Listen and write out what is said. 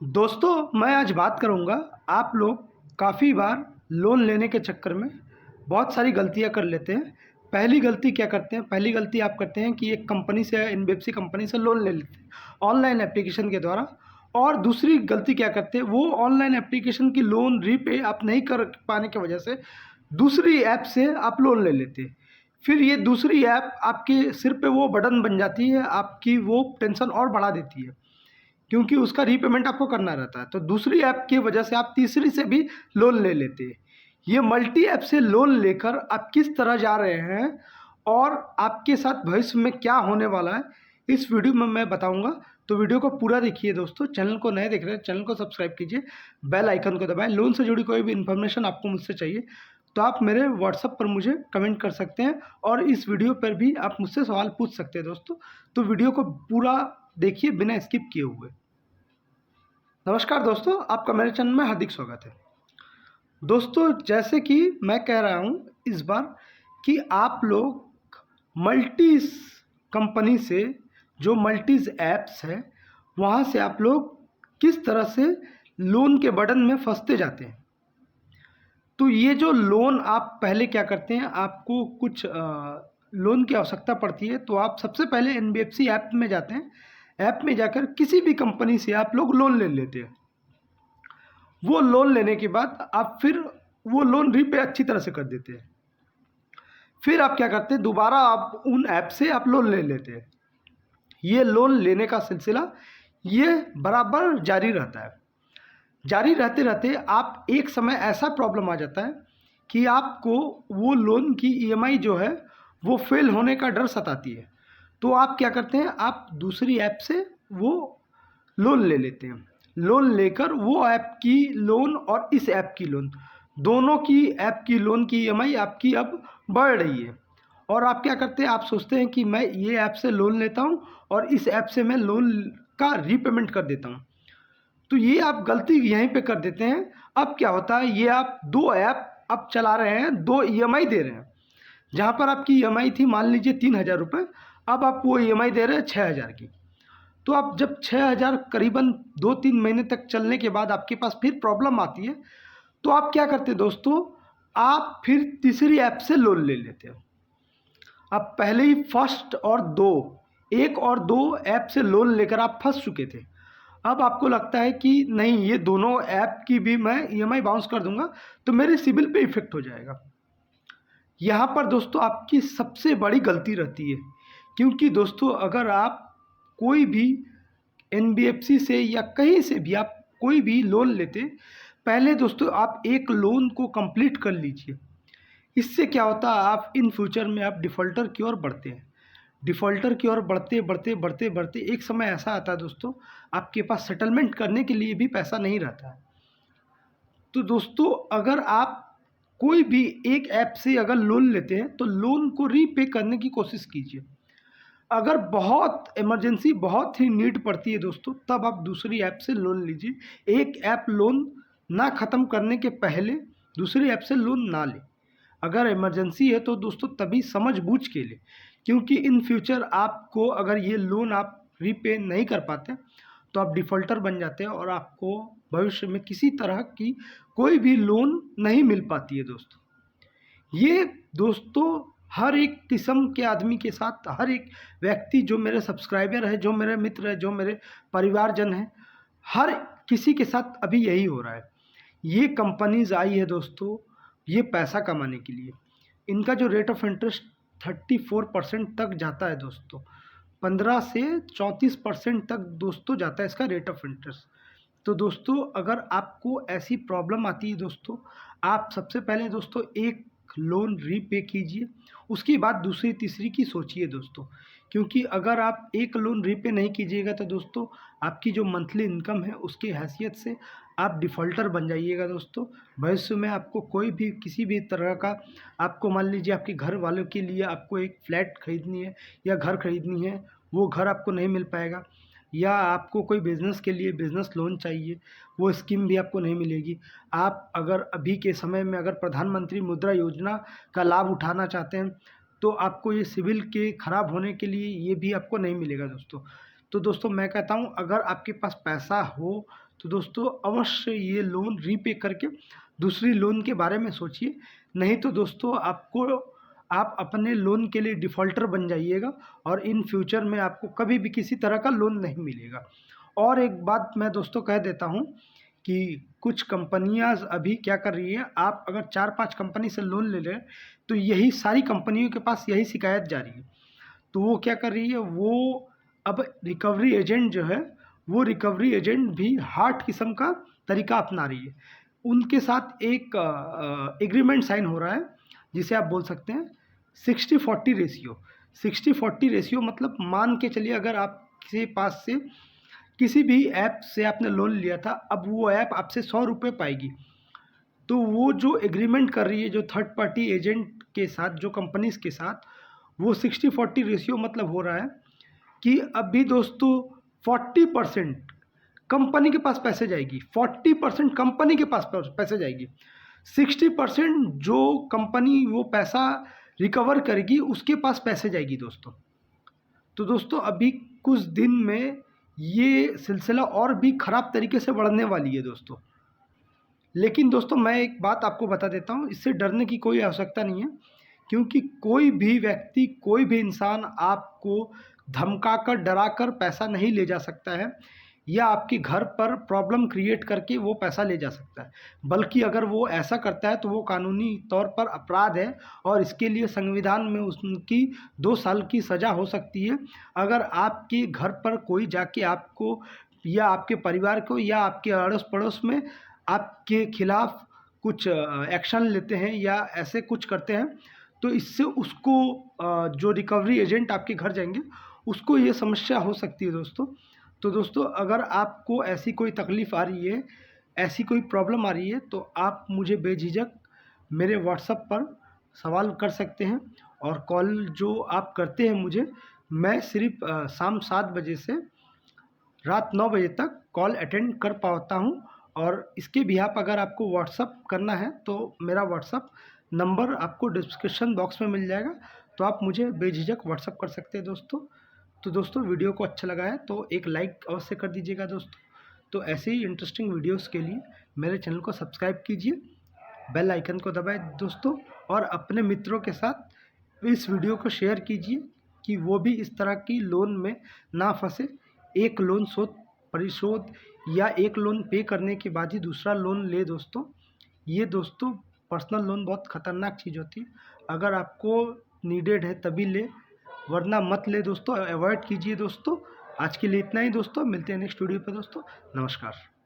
दोस्तों, मैं आज बात करूँगा। आप लोग काफ़ी बार लोन लेने के चक्कर में बहुत सारी गलतियाँ कर लेते हैं। पहली गलती क्या करते हैं, पहली गलती आप करते हैं कि एक कंपनी से, एनबीएफसी कंपनी से लोन ले लेते हैं ऑनलाइन एप्लीकेशन के द्वारा। और दूसरी गलती क्या करते हैं, वो ऑनलाइन एप्लीकेशन की लोन रीपे आप नहीं कर पाने की वजह से दूसरी ऐप से आप लोन ले लेते हैं। फिर ये दूसरी ऐप आपके सिर पे वो बर्डन बन जाती है, आपकी वो टेंशन और बढ़ा देती है, क्योंकि उसका रीपेमेंट आपको करना रहता है। तो दूसरी ऐप की वजह से आप तीसरी से भी लोन ले लेते हैं। ये मल्टी ऐप से लोन लेकर आप किस तरह जा रहे हैं और आपके साथ भविष्य में क्या होने वाला है, इस वीडियो में मैं बताऊंगा। तो वीडियो को पूरा देखिए दोस्तों। चैनल को नए देख रहे हैं, चैनल को सब्सक्राइब कीजिए, बेल आइकन को दबाएं। लोन से जुड़ी कोई भी इन्फॉर्मेशन आपको मुझसे चाहिए तो आप मेरे व्हाट्सएप पर मुझे कमेंट कर सकते हैं, और इस वीडियो पर भी आप मुझसे सवाल पूछ सकते हैं दोस्तों। तो वीडियो को पूरा देखिए बिना स्किप किए हुए। नमस्कार दोस्तों, आपका मेरे चैनल में हार्दिक स्वागत है। दोस्तों, जैसे कि मैं कह रहा हूँ इस बार कि आप लोग मल्टीज़ कंपनी से, जो मल्टीज़ ऐप्स है, वहाँ से आप लोग किस तरह से लोन के बर्डन में फंसते जाते हैं। तो ये जो लोन, आप पहले क्या करते हैं, आपको कुछ लोन की आवश्यकता पड़ती है तो आप सबसे पहले एनबीएफसी ऐप में जाते हैं। ऐप में जाकर किसी भी कंपनी से आप लोग लोन ले लेते हैं। वो लोन लेने के बाद आप फिर वो लोन रीपे अच्छी तरह से कर देते हैं। फिर आप क्या करते हैं, दोबारा आप उन ऐप से आप लोन ले लेते हैं। ये लोन लेने का सिलसिला ये बराबर जारी रहता है। जारी रहते रहते आप एक समय ऐसा प्रॉब्लम आ जाता है कि आपको वो लोन की ईएमआई जो है वो फेल होने का डर सताती है। तो आप क्या करते हैं, आप दूसरी ऐप से वो लोन ले लेते हैं। लोन लेकर वो ऐप की लोन और इस ऐप की लोन, दोनों की ऐप की लोन की ईएमआई आपकी अब बढ़ रही है। और आप क्या करते हैं, आप सोचते हैं कि मैं ये ऐप से लोन लेता हूँ और इस ऐप से मैं लोन का रीपेमेंट कर देता हूँ। तो ये आप गलती यहीं पे कर देते हैं। अब क्या होता है, ये आप दो ऐप अब चला रहे हैं, दो ईएमआई दे रहे हैं। जहाँ पर आपकी ईएमआई थी मान लीजिए 3,000 रुपये, अब आप वो ईएमआई दे रहे हैं 6,000 की। तो आप जब 6,000 करीबन 2-3 महीने तक चलने के बाद आपके पास फिर प्रॉब्लम आती है, तो आप क्या करते हैं दोस्तों, आप फिर तीसरी ऐप से लोन ले लेते हैं। आप पहले ही फर्स्ट और दो, एक और दो ऐप से लोन लेकर आप फंस चुके थे। अब आपको लगता है कि नहीं, ये दोनों ऐप की भी मैं ईएमआई बाउंस कर दूंगा तो मेरे सिबिल पे इफेक्ट हो जाएगा। यहाँ पर दोस्तों आपकी सबसे बड़ी गलती रहती है, क्योंकि दोस्तों अगर आप कोई भी एनबीएफसी से या कहीं से भी आप कोई भी लोन लेते, पहले दोस्तों आप एक लोन को कंप्लीट कर लीजिए। इससे क्या होता है, आप इन फ्यूचर में आप डिफ़ॉल्टर की ओर बढ़ते हैं। डिफ़ॉल्टर की ओर बढ़ते बढ़ते बढ़ते बढ़ते एक समय ऐसा आता है दोस्तों, आपके पास सेटलमेंट करने के लिए भी पैसा नहीं रहता है। तो दोस्तों अगर आप कोई भी एक ऐप से अगर लोन लेते हैं तो लोन को रीपे करने की कोशिश कीजिए। अगर बहुत इमरजेंसी, बहुत ही नीड पड़ती है दोस्तों, तब आप दूसरी ऐप से लोन लीजिए। एक ऐप लोन ना ख़त्म करने के पहले दूसरी ऐप से लोन ना लें। अगर इमरजेंसी है तो दोस्तों तभी समझ बूझ के लें, क्योंकि इन फ्यूचर आपको अगर ये लोन आप रीपे नहीं कर पाते तो आप डिफ़ॉल्टर बन जाते हैं और आपको भविष्य में किसी तरह की कोई भी लोन नहीं मिल पाती है दोस्तों। ये दोस्तों हर एक किस्म के आदमी के साथ, हर एक व्यक्ति जो मेरे सब्सक्राइबर है, जो मेरे मित्र है, जो मेरे परिवारजन हैं, हर किसी के साथ अभी यही हो रहा है। ये कंपनीज आई है दोस्तों ये पैसा कमाने के लिए। इनका जो रेट ऑफ इंटरेस्ट 34% तक जाता है दोस्तों, 15 से 34% तक दोस्तों जाता है इसका रेट ऑफ इंटरेस्ट। तो दोस्तों अगर आपको ऐसी प्रॉब्लम आती है दोस्तों, आप सबसे पहले दोस्तों एक लोन रीपे कीजिए, उसके बाद दूसरी तीसरी की सोचिए दोस्तों। क्योंकि अगर आप एक लोन रीपे नहीं कीजिएगा तो दोस्तों आपकी जो मंथली इनकम है उसकी हैसियत से आप डिफ़ॉल्टर बन जाइएगा दोस्तों। भविष्य में आपको कोई भी किसी भी तरह का, आपको मान लीजिए आपके घर वालों के लिए आपको एक फ्लैट खरीदनी है या घर खरीदनी है, वो घर आपको नहीं मिल पाएगा। या आपको कोई बिज़नेस के लिए बिज़नेस लोन चाहिए, वो स्कीम भी आपको नहीं मिलेगी। आप अगर अभी के समय में अगर प्रधानमंत्री मुद्रा योजना का लाभ उठाना चाहते हैं तो आपको ये सिविल के ख़राब होने के लिए ये भी आपको नहीं मिलेगा दोस्तों। तो दोस्तों मैं कहता हूँ अगर आपके पास पैसा हो तो दोस्तों अवश्य ये लोन रीपे करके दूसरी लोन के बारे में सोचिए, नहीं तो दोस्तों आप अपने लोन के लिए डिफ़ॉल्टर बन जाइएगा और इन फ्यूचर में आपको कभी भी किसी तरह का लोन नहीं मिलेगा। और एक बात मैं दोस्तों कह देता हूँ कि कुछ कंपनियाँ अभी क्या कर रही है, आप अगर 4-5 कंपनी से लोन ले लें तो यही सारी कंपनियों के पास यही शिकायत जा रही है। तो वो क्या कर रही है, वो अब रिकवरी एजेंट जो है, वो रिकवरी एजेंट भी हार्ड किस्म का तरीका अपना रही है। उनके साथ एक एग्रीमेंट साइन हो रहा है जिसे आप बोल सकते हैं 60-40 रेशियो। 60-40 रेशियो मतलब मान के चलिए, अगर आपके पास से किसी भी ऐप से आपने लोन लिया था, अब वो ऐप आपसे 100 रुपये पाएगी, तो वो जो एग्रीमेंट कर रही है जो थर्ड पार्टी एजेंट के साथ, जो कंपनीज़ के साथ, वो 60-40 रेशियो मतलब हो रहा है कि अभी दोस्तों 40% कंपनी के पास पैसे जाएगी, 40% कंपनी के पास पैसे जाएगी, 60% जो कंपनी वो पैसा रिकवर करेगी उसके पास पैसे जाएगी दोस्तों। तो दोस्तों अभी कुछ दिन में ये सिलसिला और भी ख़राब तरीके से बढ़ने वाली है दोस्तों। लेकिन दोस्तों मैं एक बात आपको बता देता हूँ, इससे डरने की कोई आवश्यकता नहीं है, क्योंकि कोई भी व्यक्ति, कोई भी इंसान आपको धमकाकर, डराकर पैसा नहीं ले जा सकता है या आपके घर पर प्रॉब्लम क्रिएट करके वो पैसा ले जा सकता है। बल्कि अगर वो ऐसा करता है तो वो कानूनी तौर पर अपराध है और इसके लिए संविधान में उनकी 2 साल की सज़ा हो सकती है। अगर आपके घर पर कोई जाके आपको या आपके परिवार को या आपके अड़ोस पड़ोस में आपके खिलाफ कुछ एक्शन लेते हैं या ऐसे कुछ करते हैं, तो इससे उसको जो रिकवरी एजेंट आपके घर जाएंगे उसको ये समस्या हो सकती है दोस्तों। तो दोस्तों अगर आपको ऐसी कोई तकलीफ़ आ रही है, ऐसी कोई प्रॉब्लम आ रही है, तो आप मुझे बेझिझक मेरे व्हाट्सएप पर सवाल कर सकते हैं। और कॉल जो आप करते हैं मुझे, मैं सिर्फ शाम 7 बजे से रात 9 बजे तक कॉल अटेंड कर पाता हूँ। और इसके बिहाफ़ अगर आपको व्हाट्सअप करना है तो मेरा व्हाट्सअप नंबर आपको डिस्क्रिप्शन बॉक्स में मिल जाएगा, तो आप मुझे बेझिझक व्हाट्सअप कर सकते हैं दोस्तों। तो दोस्तों वीडियो को अच्छा लगा है तो एक लाइक अवश्य कर दीजिएगा दोस्तों। तो ऐसे ही इंटरेस्टिंग वीडियोस के लिए मेरे चैनल को सब्सक्राइब कीजिए, बेल आइकन को दबाएं दोस्तों, और अपने मित्रों के साथ इस वीडियो को शेयर कीजिए कि वो भी इस तरह की लोन में ना फंसे। एक लोन परिशोध या एक लोन पे करने के बाद ही दूसरा लोन ले दोस्तों। ये दोस्तों पर्सनल लोन बहुत ख़तरनाक चीज़ होती है, अगर आपको नीडेड है तभी ले, वरना मत ले दोस्तों, अवॉइड कीजिए दोस्तों। आज के लिए इतना ही दोस्तों, मिलते हैं नेक्स्ट वीडियो पर दोस्तों। नमस्कार।